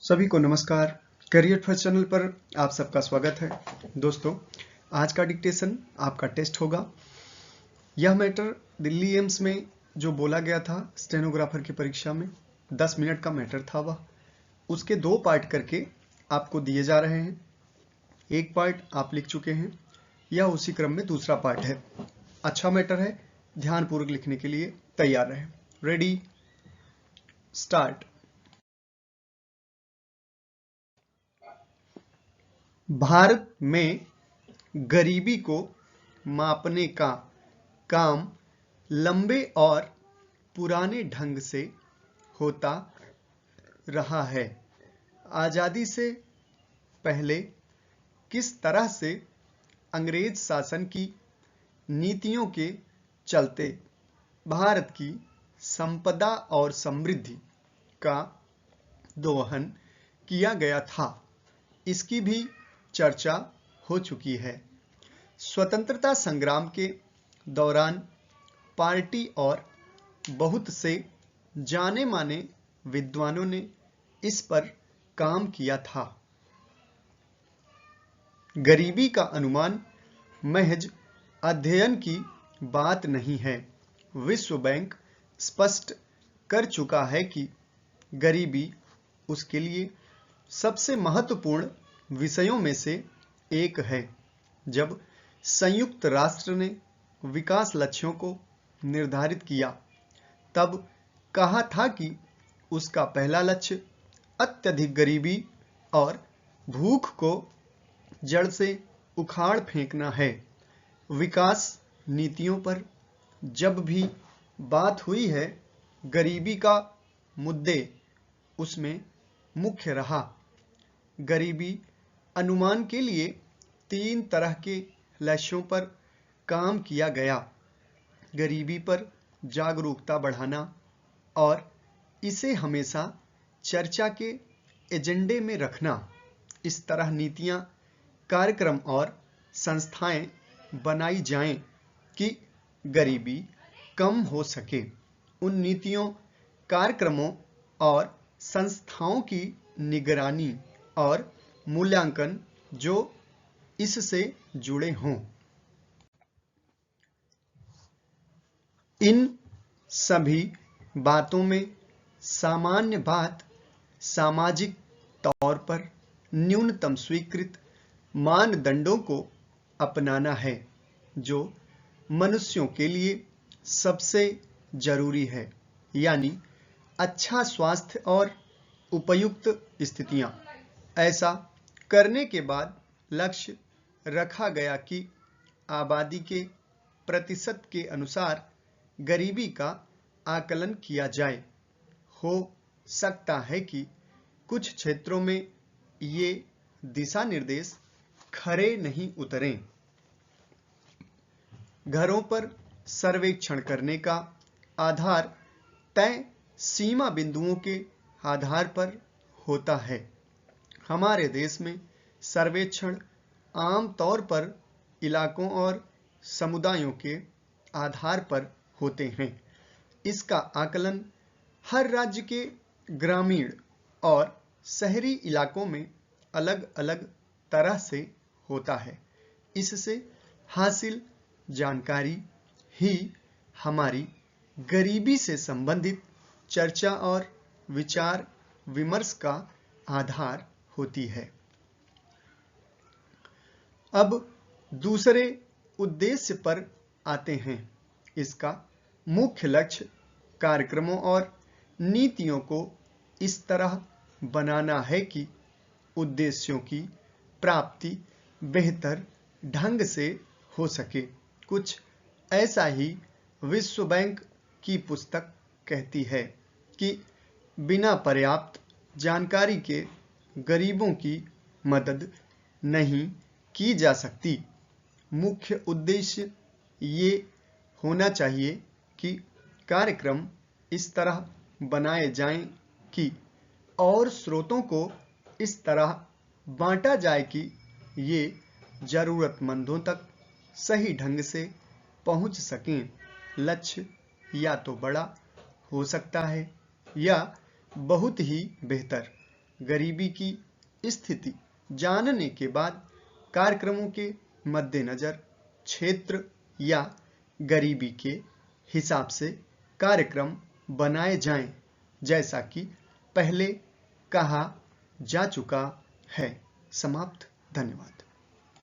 सभी को नमस्कार। करियर फर्स्ट चैनल पर आप सबका स्वागत है। दोस्तों, आज का डिक्टेशन आपका टेस्ट होगा। यह मैटर दिल्ली एम्स में जो बोला गया था स्टेनोग्राफर की परीक्षा में 10 मिनट का मैटर था, वह उसके 2 पार्ट करके आपको दिए जा रहे हैं। एक पार्ट आप लिख चुके हैं, यह उसी क्रम में दूसरा पार्ट है। अच्छा मैटर है, ध्यानपूर्वक लिखने के लिए तैयार रहें। Ready, start. भारत में गरीबी को मापने का काम लंबे और पुराने ढंग से होता रहा है। आजादी से पहले किस तरह से अंग्रेज शासन की नीतियों के चलते भारत की संपदा और समृद्धि का दोहन किया गया था, इसकी भी चर्चा हो चुकी है। स्वतंत्रता संग्राम के दौरान पार्टी और बहुत से जाने माने विद्वानों ने इस पर काम किया था। गरीबी का अनुमान महज अध्ययन की बात नहीं है। विश्व बैंक स्पष्ट कर चुका है कि गरीबी उसके लिए सबसे महत्वपूर्ण विषयों में से एक है। जब संयुक्त राष्ट्र ने विकास लक्ष्यों को निर्धारित किया, तब कहा था कि उसका पहला लक्ष्य अत्यधिक गरीबी और भूख को जड़ से उखाड़ फेंकना है। विकास नीतियों पर जब भी बात हुई है, गरीबी का मुद्दे उसमें मुख्य रहा। गरीबी अनुमान के लिए 3 तरह के लक्ष्यों पर काम किया गया। गरीबी पर जागरूकता बढ़ाना और इसे हमेशा चर्चा के एजेंडे में रखना। इस तरह नीतियां, कार्यक्रम और संस्थाएं बनाई जाएं कि गरीबी कम हो सके। उन नीतियों, कार्यक्रमों और संस्थाओं की निगरानी और मूल्यांकन जो इससे जुड़े हों। इन सभी बातों में सामान्य बात सामाजिक तौर पर न्यूनतम स्वीकृत मानदंडों को अपनाना है, जो मनुष्यों के लिए सबसे जरूरी है, यानी अच्छा स्वास्थ्य और उपयुक्त स्थितियां। ऐसा करने के बाद लक्ष्य रखा गया कि आबादी के प्रतिशत के अनुसार गरीबी का आकलन किया जाए। हो सकता है कि कुछ क्षेत्रों में ये दिशा निर्देश खरे नहीं उतरें। घरों पर सर्वेक्षण करने का आधार तय सीमा बिंदुओं के आधार पर होता है। हमारे देश में सर्वेक्षण आम तौर पर इलाकों और समुदायों के आधार पर होते हैं। इसका आकलन हर राज्य के ग्रामीण और शहरी इलाकों में अलग अलग तरह से होता है। इससे हासिल जानकारी ही हमारी गरीबी से संबंधित चर्चा और विचार विमर्श का आधार होती है। अब दूसरे उद्देश्य पर आते हैं। इसका मुख्य लक्ष्य कार्यक्रमों और नीतियों को इस तरह बनाना है कि उद्देश्यों की प्राप्ति बेहतर ढंग से हो सके। कुछ ऐसा ही विश्व बैंक की पुस्तक कहती है कि बिना पर्याप्त जानकारी के गरीबों की मदद नहीं की जा सकती। मुख्य उद्देश्य ये होना चाहिए कि कार्यक्रम इस तरह बनाए जाएं कि और स्रोतों को इस तरह बांटा जाए कि ये जरूरतमंदों तक सही ढंग से पहुंच सकें। लक्ष्य या तो बड़ा हो सकता है या बहुत ही बेहतर। गरीबी की स्थिति जानने के बाद कार्यक्रमों के मद्देनजर क्षेत्र या गरीबी के हिसाब से कार्यक्रम बनाए जाएं, जैसा कि पहले कहा जा चुका है। समाप्त। धन्यवाद।